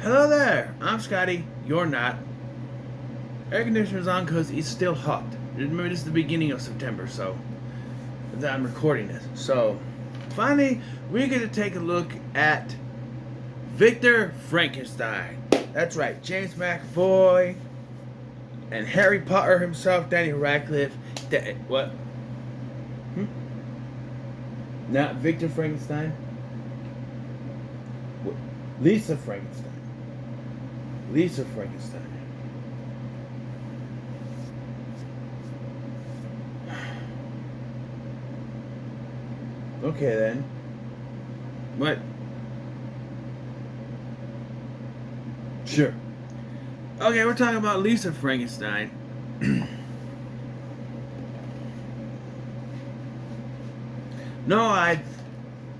Hello there, I'm Scotty. You're not. Air conditioner's on because it's still hot. Remember, this is the beginning of September, so that I'm recording this. So, finally, we're going to take a look at Victor Frankenstein. That's right, James McAvoy and Harry Potter himself, Daniel Radcliffe. What? Not Victor Frankenstein? What? Lisa Frankenstein. Lisa Frankenstein. Okay then. What? Sure. Okay, we're talking about Lisa Frankenstein. No, I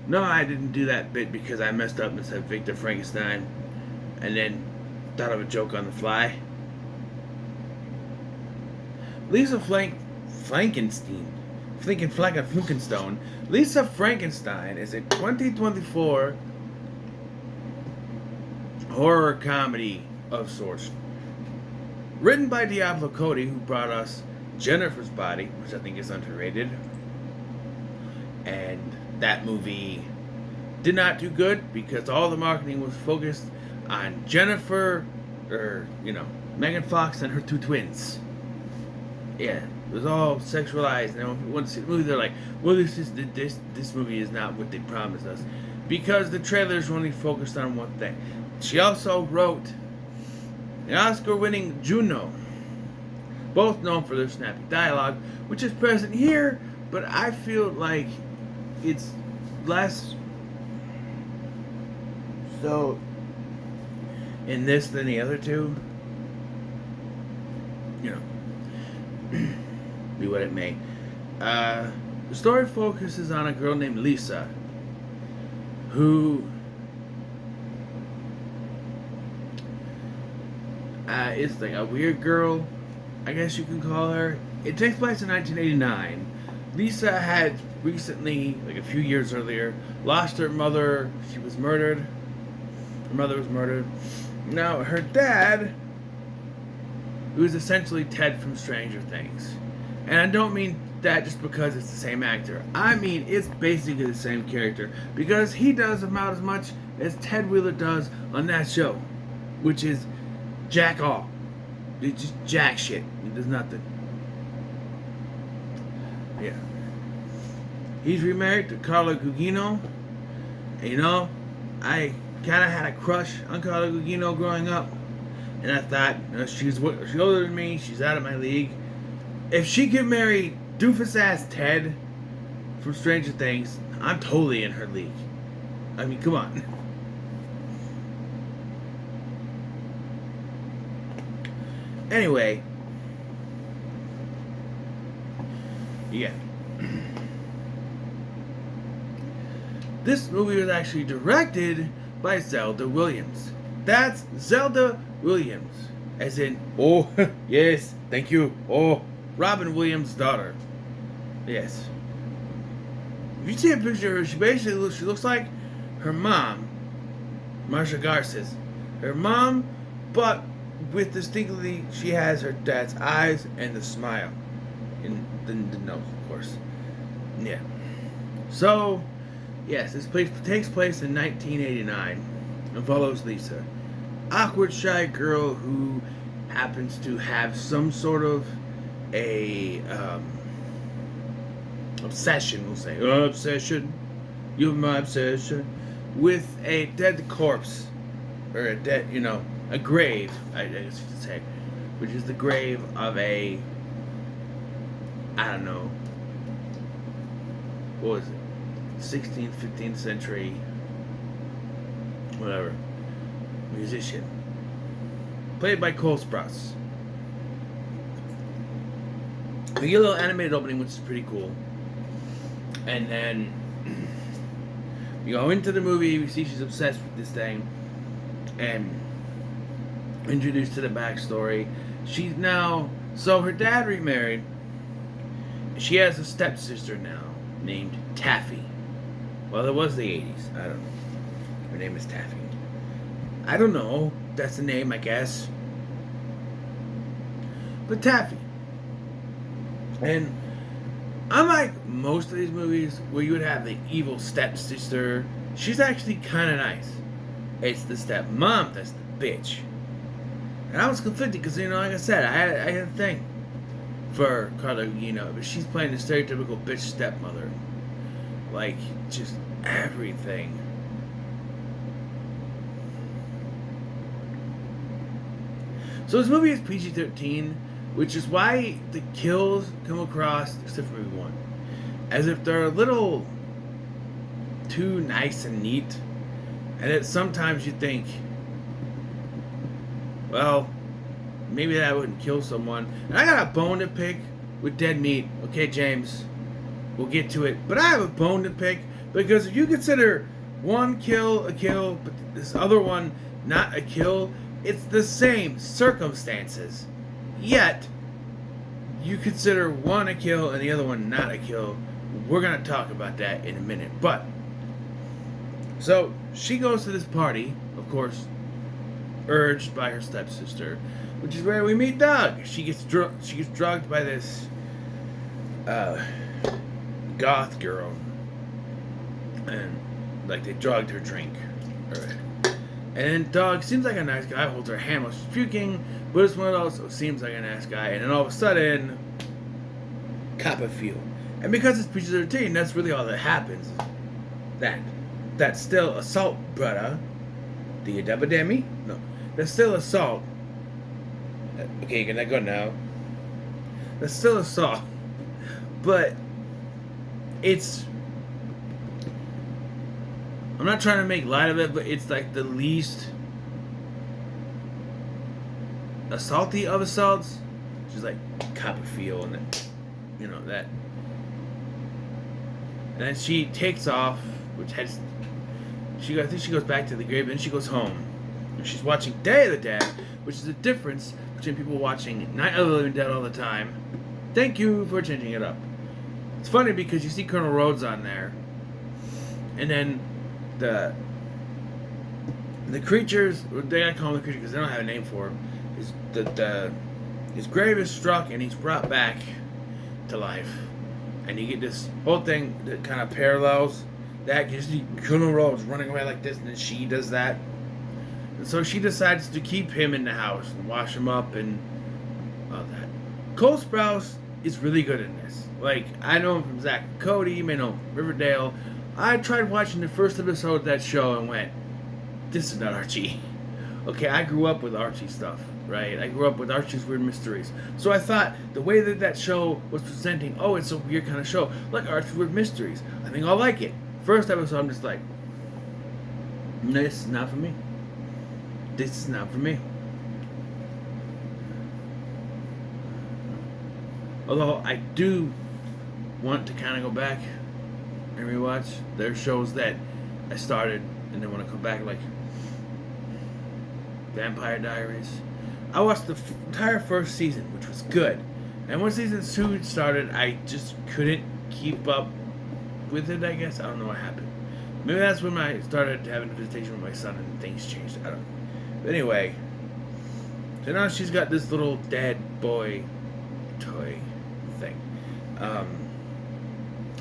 didn't do that bit because I messed up and said Victor Frankenstein, and then thought of a joke on the fly. Lisa Frankenstein. Lisa Frankenstein is a 2024 horror comedy of sorts. Written by Diablo Cody, who brought us Jennifer's Body, which I think is underrated. And that movie did not do good because all the marketing was focused on Jennifer, Megan Fox and her two twins. Yeah, it was all sexualized. And when you see the movie, they're like, "Well, this movie is not what they promised us," because the trailers only focused on one thing. She also wrote an Oscar-winning Juno, both known for their snappy dialogue, which is present here, but I feel like it's less so in this than the other two. Be what it may. The story focuses on a girl named Lisa, who is like a weird girl, I guess you can call her. It takes place in 1989. Lisa had recently, like a few years earlier, lost her mother. She was murdered. Her mother was murdered. Now, her dad, who is essentially Ted from Stranger Things. And I don't mean that just because it's the same actor. I mean, it's basically the same character. Because he does about as much as Ted Wheeler does on that show. Which is jack all. It's just jack shit. He does nothing. Yeah. He's remarried to Carla Gugino. And, I kind of had a crush on Carla Gugino growing up. And I thought, she's older than me. She's out of my league. If she could marry doofus-ass Ted from Stranger Things, I'm totally in her league. I mean, come on. Anyway. Yeah. This movie was actually directed by Zelda Williams. That's Zelda Williams. As in, oh, yes, thank you. Oh, Robin Williams' daughter. Yes. If you see a picture of her, she looks like her mom, Marcia Garces. Her mom, but with distinctly, she has her dad's eyes and the smile. And the nose, of course. Yeah. So, yes, this takes place in 1989 and follows Lisa, awkward, shy girl who happens to have some sort of a obsession, we'll say. Obsession. You're my obsession. With a dead corpse. Or a dead, a grave, I guess you could say. Which is the grave of a, I don't know, what was it? 16th, 15th century, whatever, musician. Played by Cole Sprouse. We get a little animated opening, which is pretty cool. And then we go into the movie, we see she's obsessed with this thing, and introduced to the backstory. She's now, so her dad remarried. She has a stepsister now named Taffy. Well, it was the 80s. I don't know. Her name is Taffy. I don't know. That's the name, I guess. But Taffy. And unlike most of these movies where you would have the evil stepsister, she's actually kind of nice. It's the stepmom that's the bitch. And I was conflicted because, like I said, I had a thing for Carla Gugino, but she's playing the stereotypical bitch stepmother. Like, just everything. So this movie is PG-13, which is why the kills come across, except for movie 1, as if they're a little too nice and neat. And that sometimes you think, well, maybe that wouldn't kill someone. And I got a bone to pick with dead meat. Okay, James, we'll get to it. But I have a bone to pick because if you consider one kill a kill, but this other one not a kill, it's the same circumstances. Yet, you consider one a kill and the other one not a kill. We're going to talk about that in a minute. But, so, she goes to this party, of course, urged by her stepsister, which is where we meet Doug. She gets drugged by this goth girl. And, like, they drugged her drink. And Doug seems like a nice guy, holds her hand while she's puking, but it's one of those who seems like a nice guy, and then all of a sudden, cop a feel. And because it's PG-13, that's really all that happens. That's still assault, brother. Do you double demi? No. That's still assault. Okay, you can let go now. That's still assault. But it's... I'm not trying to make light of it, but it's like the least assaulty of assaults. Just like cop a feel and then, that. And then she takes off, which has... I think she goes back to the grave, and then she goes home. And she's watching Day of the Dead, which is the difference between people watching Night of the Living Dead all the time. Thank you for changing it up. It's funny because you see Colonel Rhodes on there, and then the creatures, they gotta call him the creature because they don't have a name for him. His grave is struck and he's brought back to life, and you get this whole thing that kind of parallels that. You see Colonel Rhodes running away like this, and then she does that, and so she decides to keep him in the house and wash him up and all that. Cole Sprouse is really good in this. Like, I know him from Zack and Cody. You may know him from Riverdale. I tried watching the first episode of that show and went, this is not Archie. Okay, I grew up with Archie stuff, right? I grew up with Archie's Weird Mysteries. So I thought the way that show was presenting, it's a weird kind of show, like Archie's Weird Mysteries. I think I'll like it. First episode, I'm just like, this is not for me. This is not for me. Although I do want to kind of go back and rewatch. There are shows that I started and then want to come back, like Vampire Diaries. I watched the entire first season, which was good. And when season 2 started, I just couldn't keep up with it, I guess. I don't know what happened. Maybe that's when I started having a visitation with my son and things changed. I don't know. But anyway, so now she's got this little dead boy toy thing.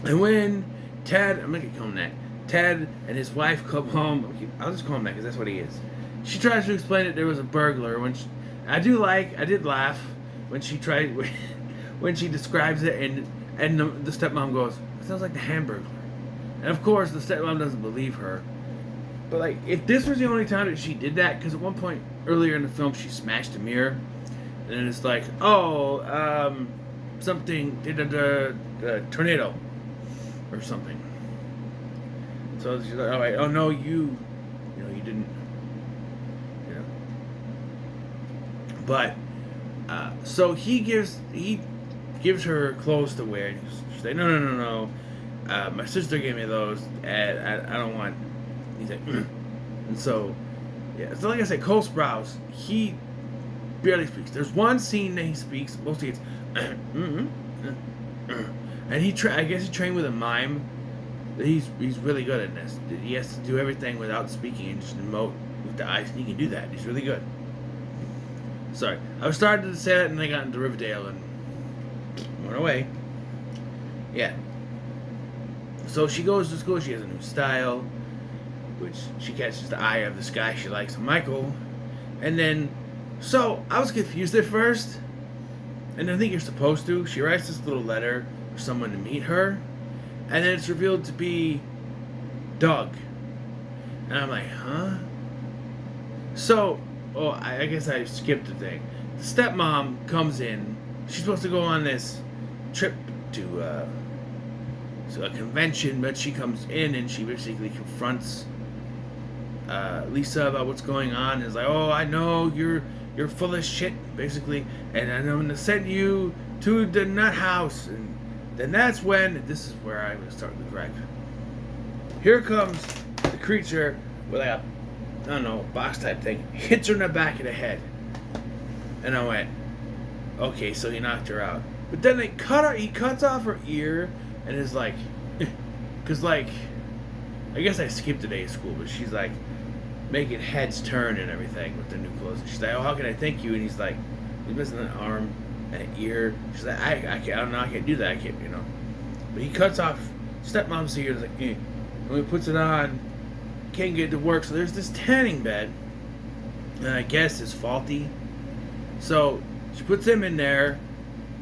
And when Ted, I'm going to call him that, Ted and his wife come home, I'll just call him that because that's what he is. She tries to explain that there was a burglar. I did laugh when she when she describes it, and the stepmom goes, it sounds like the Hamburglar. And of course, the stepmom doesn't believe her. But like, if this was the only time that she did that, because at one point earlier in the film she smashed a mirror, and then it's like, something did a tornado or something. So she's like, all right, oh no, you didn't, But so he gives her clothes to wear, and she's like, no. My sister gave me those, and I don't want. He's like, and so, yeah. So like I said, Cole Sprouse, he barely speaks. There's one scene that he speaks. Mostly it's, and I guess he trained with a mime. He's really good at this. He has to do everything without speaking and just emote with the ice, and he can do that. He's really good. Sorry, I was starting to say that, and I got into Riverdale and went away. Yeah. So she goes to school. She has a new style, which she catches the eye of this guy she likes, Michael. And then, so I was confused at first, and I think you're supposed to. She writes this little letter for someone to meet her, and then it's revealed to be Doug. And I'm like, huh? So, I guess I skipped a thing. The stepmom comes in. She's supposed to go on this trip to a convention, but she comes in and she basically confronts Lisa about what's going on. Is like, oh, I know you're full of shit, basically, and I'm gonna send you to the nut house. And then that's when, this is where I'm gonna start the gripe. Here comes the creature with like a, I don't know, box type thing, hits her in the back of the head, and I went, okay, so he knocked her out. But then he cuts off her ear, and is like, because like, I guess I skipped a day of school, but she's like making heads turn and everything with the new clothes. She's like, oh, how can I thank you? And he's like, he's missing an arm and an ear. She's like, I can't, I don't know, I can't do that, I can't, you know. But he cuts off stepmom's ear, like, and he puts it on, can't get it to work. So there's this tanning bed, and I guess it's faulty. So she puts him in there,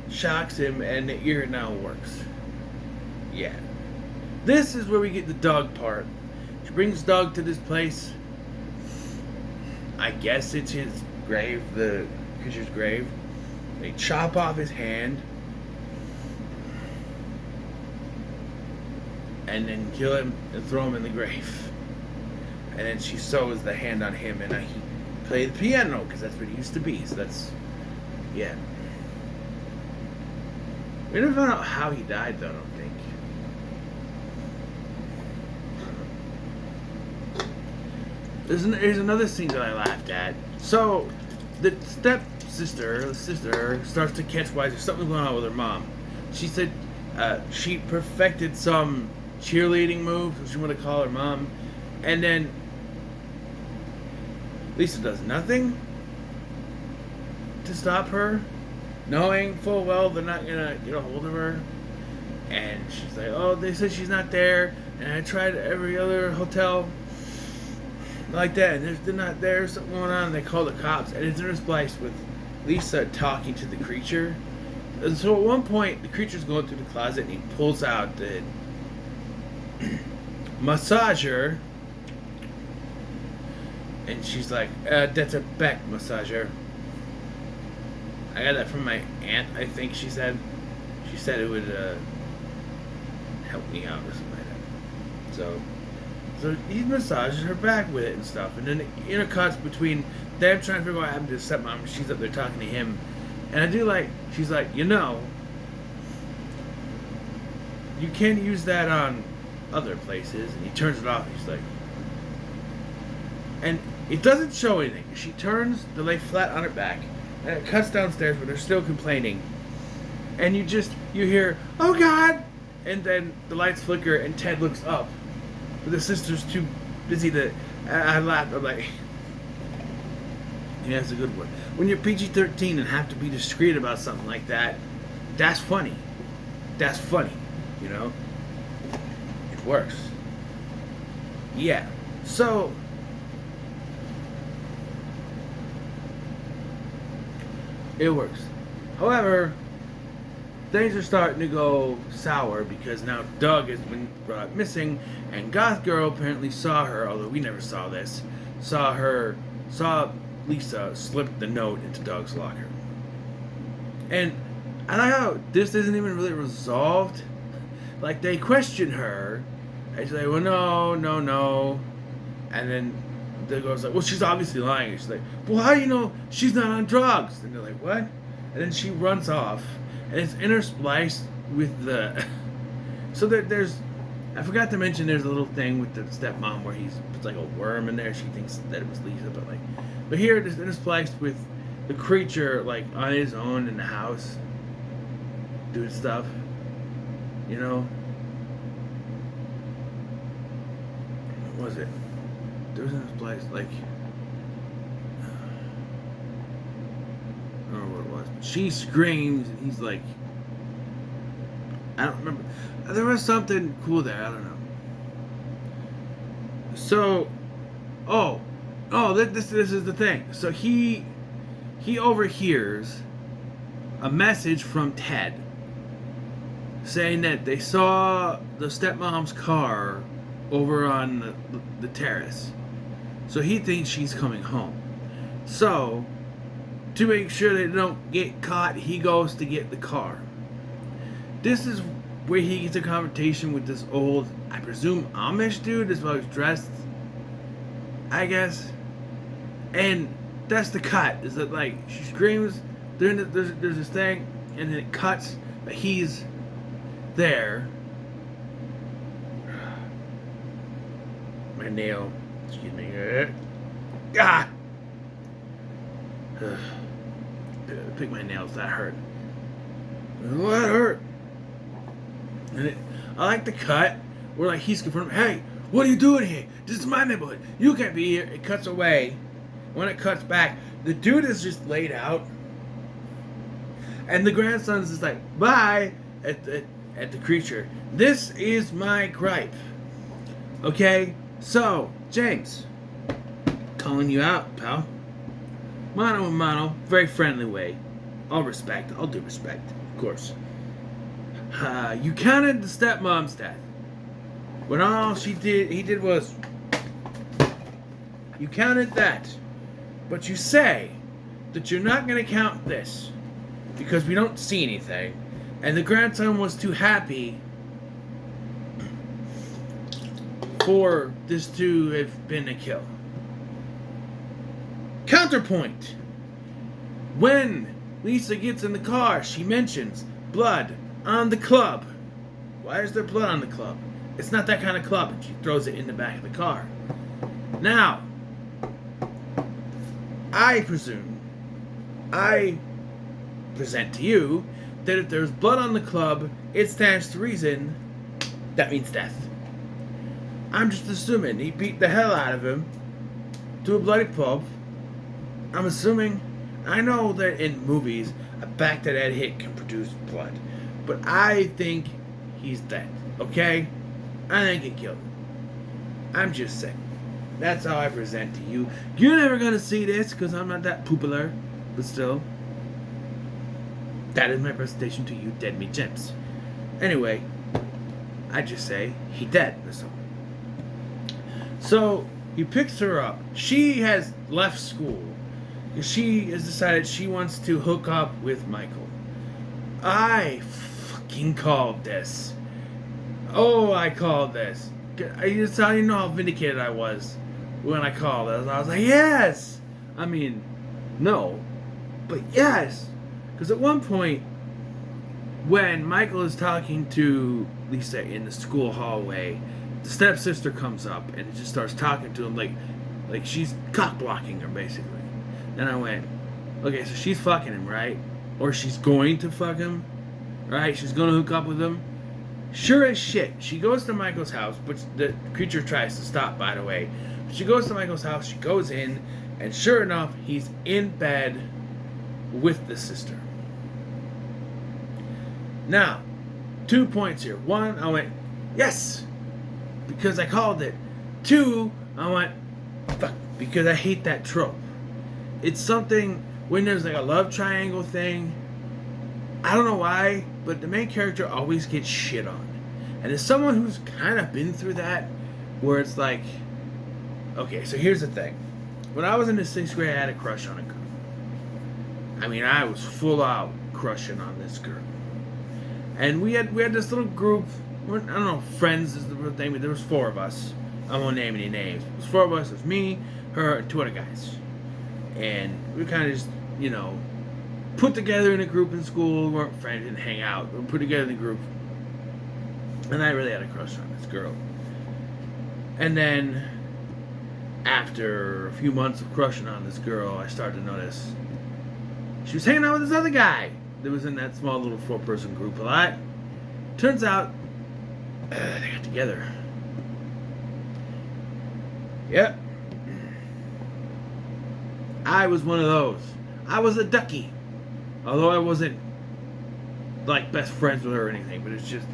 shocks him, and the ear now works. Yeah. This is where we get the Doug part. She brings Doug to this place. I guess it's his grave, the creature's grave. They chop off his hand and then kill him and throw him in the grave. And then she sews the hand on him, and he played the piano because that's what he used to be. So that's, yeah. We never found out how he died, though, I don't think. There's another scene that I laughed at. So, the sister starts to catch wise there's something going on with her mom. She said she perfected some cheerleading move, which you want to call her mom, and then Lisa does nothing to stop her, knowing full well they're not gonna get a hold of her. And she's like, oh, they said she's not there, and I tried every other hotel like that, and they're not there, something going on. They call the cops, and it's interspliced with Lisa talking to the creature. And so at one point, the creature's going through the closet, and he pulls out the massager, and she's like, that's a back massager. I got that from my aunt, I think she said. She said it would help me out or something like that. So he massages her back with it and stuff. And then it intercuts between them trying to figure out what happened to his stepmom. She's up there talking to him. And I do like, she's like, you know, you can use that on other places. And he turns it off. He's like, and it doesn't show anything. She turns the lay flat on her back. And it cuts downstairs, but they're still complaining. And you hear, oh God! And then the lights flicker and Ted looks up. But the sister's too busy to, I laughed, I'm like, yeah, that's a good one. When you're PG-13 and have to be discreet about something like that, that's funny. That's funny, you know? It works. Yeah. So, it works. However, things are starting to go sour because now Doug has been brought missing, and Goth Girl apparently saw her, although we never saw this, saw Lisa slip the note into Doug's locker. And I like how this isn't even really resolved. Like, they question her, and she's like, well, no. And then the girl's like, well, she's obviously lying. And she's like, well, how do you know she's not on drugs? And they're like, what? And then she runs off. And it's interspliced with the... So there's... I forgot to mention there's a little thing with the stepmom where he's puts like a worm in there. She thinks that it was Lisa, but like... But here it is interspliced with the creature like on his own in the house. Doing stuff. You know? What was it? There was interspliced like... she screams, and he's like, I don't remember. There was something cool there. I don't know. So, this is the thing. So he overhears a message from Ted saying that they saw the stepmom's car over on the terrace. So he thinks she's coming home. So, to make sure they don't get caught, he goes to get the car. This is where he gets a confrontation with this old, I presume, Amish dude. Is how he's dressed, I guess. And that's the cut. Is that like she screams? There's this thing, and then it cuts. But he's there. My nail. Excuse me. Ah. Pick my nails. That hurt. Oh, that hurt. And I like the cut where like he's confronting, hey, what are you doing here? This is my neighborhood. You can't be here. It cuts away. When it cuts back, the dude is just laid out, and the grandson's just like, bye, at the creature. This is my gripe. Okay, so James, calling you out, pal. Mano a mano, very friendly way. All respect. All due respect, of course. You counted the stepmom's death. When all he did was, you counted that. But you say that you're not going to count this because we don't see anything. And the grandson was too happy for this to have been a kill. Counterpoint. When Lisa gets in the car, she mentions blood on the club. Why is there blood on the club? It's not that kind of club. And she throws it in the back of the car. Now, I present to you that if there's blood on the club, it stands to reason that means death. I'm just assuming he beat the hell out of him to a bloody pulp. I'm assuming. I know that in movies, a back-to-head hit can produce blood. But I think he's dead, okay? I think he killed him. I'm just saying. That's how I present to you. You're never going to see this because I'm not that popular. But still, that is my presentation to you, Dead Meat Gems. Anyway, I just say he dead. So he picks her up. She has left school. She has decided she wants to hook up with Michael. I fucking called this. Oh, I called this. That's how you know how vindicated I was when I called it. I was like, yes! I mean, no. But yes! Because at one point, when Michael is talking to Lisa in the school hallway, the stepsister comes up and just starts talking to him like she's cock-blocking her, basically. And I went, okay, so she's fucking him, right? Or she's going to fuck him, right? She's going to hook up with him. Sure as shit, she goes to Michael's house, which the creature tries to stop, by the way. She goes to Michael's house, she goes in, and sure enough, he's in bed with the sister. Now, 2 points here. 1, I went, yes, because I called it. 2, I went, fuck, because I hate that trope. It's something, when there's like a love triangle thing, I don't know why, but the main character always gets shit on. And as someone who's kind of been through that, where it's like, okay, so here's the thing. When I was in the 6th grade, I had a crush on a girl. I mean, I was full out crushing on this girl. And we had this little group, I don't know, friends is the thing, but there was 4 of us. I won't name any names. It was 4 of us. It was me, her, and 2 other guys. And we kind of just, you know, put together in a group in school. We weren't friends, didn't hang out. We were put together in a group. And I really had a crush on this girl. And then, after a few months of crushing on this girl, I started to notice she was hanging out with this other guy that was in that small little 4-person group a lot. Turns out, they got together. Yep. I was one of those. I was a ducky. Although I wasn't like best friends with her or anything, but it's just,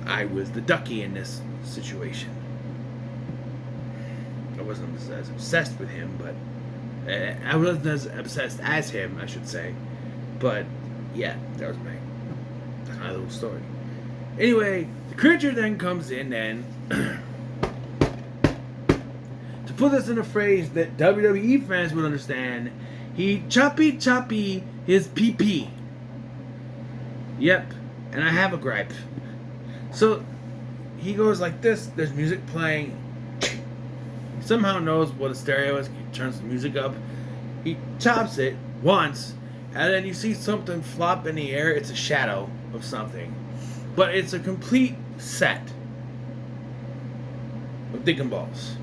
I was the ducky in this situation. I wasn't as obsessed with him, but I wasn't as obsessed as him, I should say. But yeah, that was my little story. Anyway, the creature then comes in and to put this in a phrase that WWE fans would understand, he choppy his pee. Yep, and I have a gripe. So he goes like this, there's music playing. He somehow knows what a stereo is, he turns the music up. He chops it once, and then you see something flop in the air. It's a shadow of something. But it's a complete set of dick and balls.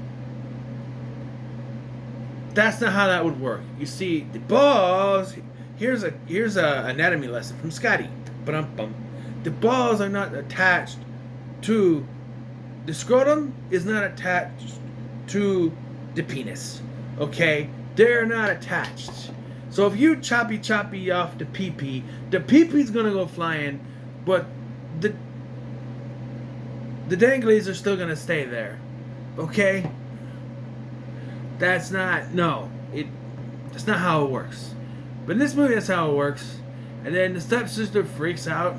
That's not how that would work. You see, the balls, here's a anatomy lesson from Scotty. Ba-dum-bum. The balls are not attached to, the scrotum is not attached to the penis. Okay? They're not attached. So if you choppy off the pee-pee's gonna go flying, but the danglies are still gonna stay there. Okay? That's not how it works. But in this movie, that's how it works. And then the stepsister freaks out.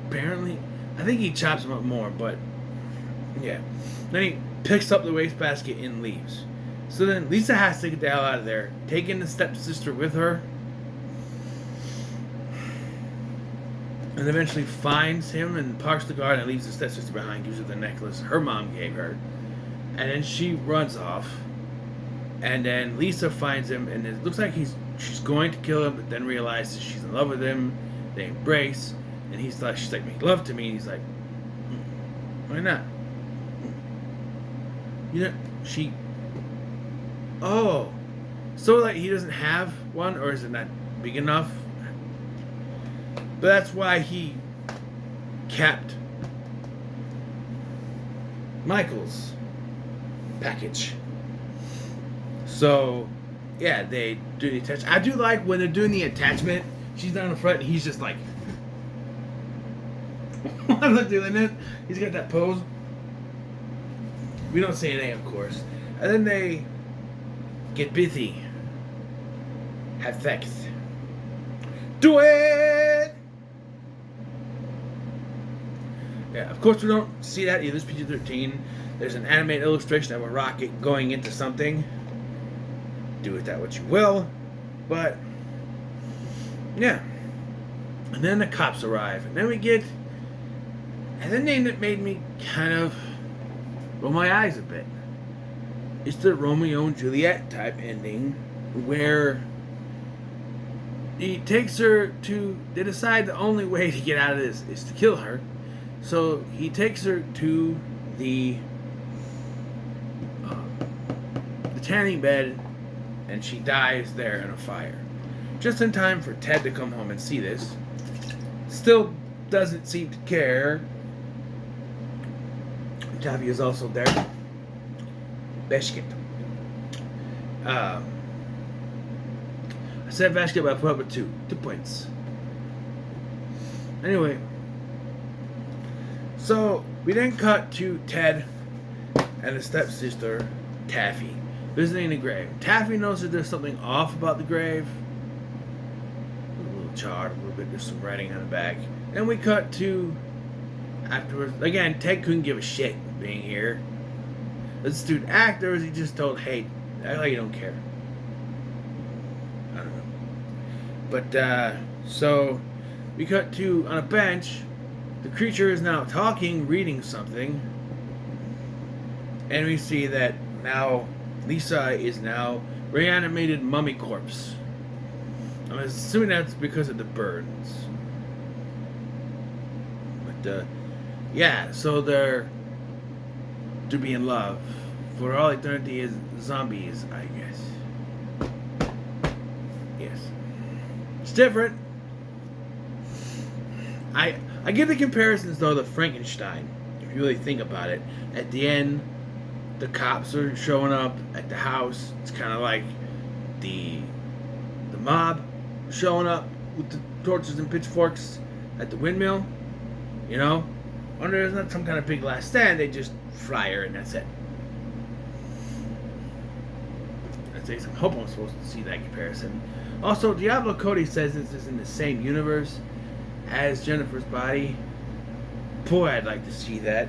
Apparently, I think he chops him up more, but yeah. Then he picks up the wastebasket and leaves. So then Lisa has to get the hell out of there, taking the stepsister with her, and eventually finds him and parks the car and leaves the stepsister behind, gives her the necklace her mom gave her, and then she runs off. And then Lisa finds him, and it looks like she's going to kill him, but then realizes she's in love with him. They embrace, and she's like, make love to me, and he's like, why not? Oh, so like he doesn't have one, or is it not big enough? But that's why he kept Michael's package. So, yeah, they do the attachment. I do like when they're doing the attachment, she's down in front and he's just like, I'm not doing this. He's got that pose. We don't say anything, of course. And then they get busy. Have sex. Do it! Yeah, of course we don't see that either. It's PG-13. There's an animated illustration of a rocket going into something. Do with that what you will. But, yeah. And then the cops arrive. And then it made me kind of roll my eyes a bit. It's the Romeo and Juliet type ending where he takes her to, they decide the only way to get out of this is to kill her. So he takes her to the tanning bed, and she dies there in a fire. Just in time for Ted to come home and see this. Still doesn't seem to care. Taffy is also there. Basket. I said basket, but I put up with 2 points. Anyway, so we then cut to Ted and his stepsister Taffy visiting the grave. Taffy knows that there's something off about the grave. A little charred, a little bit. There's some writing on the back. And we cut to afterwards. Again, Ted couldn't give a shit being here. Is this dude actor, or is he just told, hey, act like you don't care? I don't know. But, so, we cut to, on a bench, the creature is now talking, reading something. And we see that now Lisa is now reanimated mummy corpse. I'm assuming that's because of the burns. But, yeah, so they're to be in love for all eternity as zombies, I guess. Yes. It's different. I give the comparisons, though, to Frankenstein, if you really think about it. At the end, the cops are showing up at the house. It's kind of like the mob showing up with the torches and pitchforks at the windmill. You know, under there's not some kind of big last stand. They just fry her and that's it. I hope I'm supposed to see that comparison. Also, Diablo Cody says this is in the same universe as Jennifer's Body. Boy, I'd like to see that.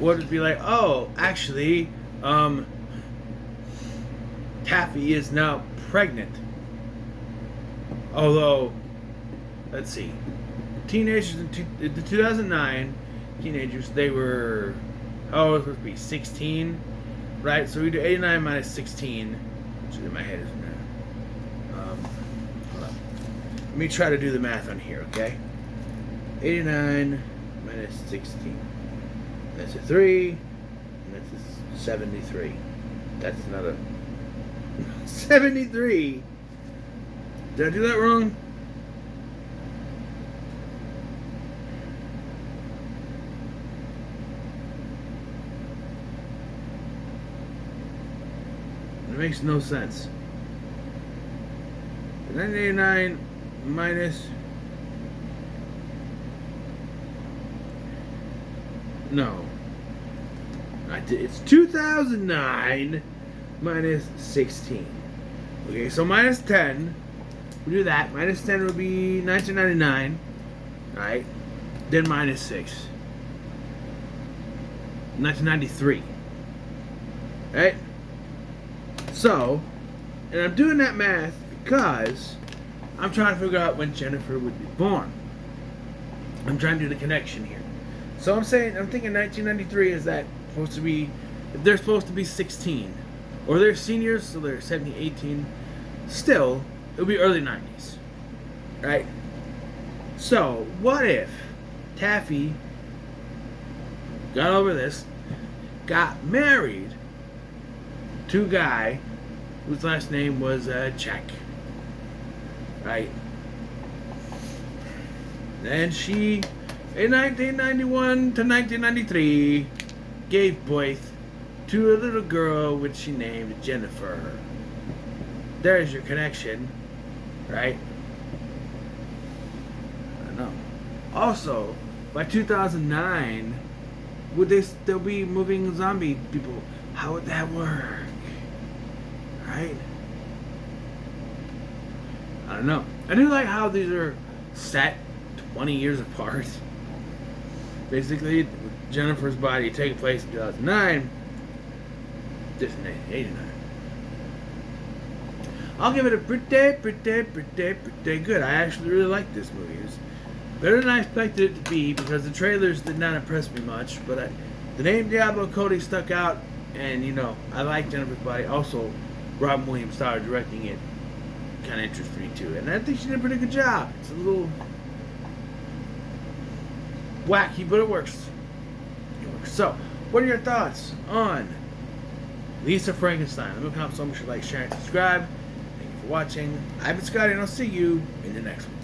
Would it be like, oh, actually, Taffy is now pregnant. Although, let's see. Teenagers in 2009, teenagers, they were, oh, it's supposed to be 16, right? So we do 89 minus 16, which in my head is hold on. Let me try to do the math on here, okay? 89 minus 16. That's a 3, and that's a 73. That's another 73. Did I do that wrong? It makes no sense. 989 minus... No. It's 2009 minus 16. Okay, so minus 10. We do that. Minus 10 would be 1999. Right? Then minus 6. 1993. Right? So, and I'm doing that math because I'm trying to figure out when Jennifer would be born. I'm trying to do the connection here. So I'm thinking 1993 is that supposed to be, if they're supposed to be 16, or they're seniors, so they're 17, 18, still, it would be early 90s, right? So, what if Taffy got over this, got married to a guy whose last name was Czech, right? And she, in 1991 to 1993, gave birth to a little girl which she named Jennifer. There's your connection, right? I don't know. Also, by 2009, would they still be moving zombie people? How would that work? Right? I don't know. I do like how these are set 20 years apart. Basically, Jennifer's Body taking place in 2009, this in 1989. I'll give it a pretty good. I actually really like this movie. It's better than I expected it to be because the trailers did not impress me much. But the name Diablo Cody stuck out, and you know I like Jennifer's Body. Also, Robin Williams started directing it. Kind of interested me too, and I think she did a pretty good job. It's a little wacky, but it works. So, what are your thoughts on Lisa Frankenstein? Let me comment so much, like, share, and subscribe. Thank you for watching. I've been Scotty, and I'll see you in the next one.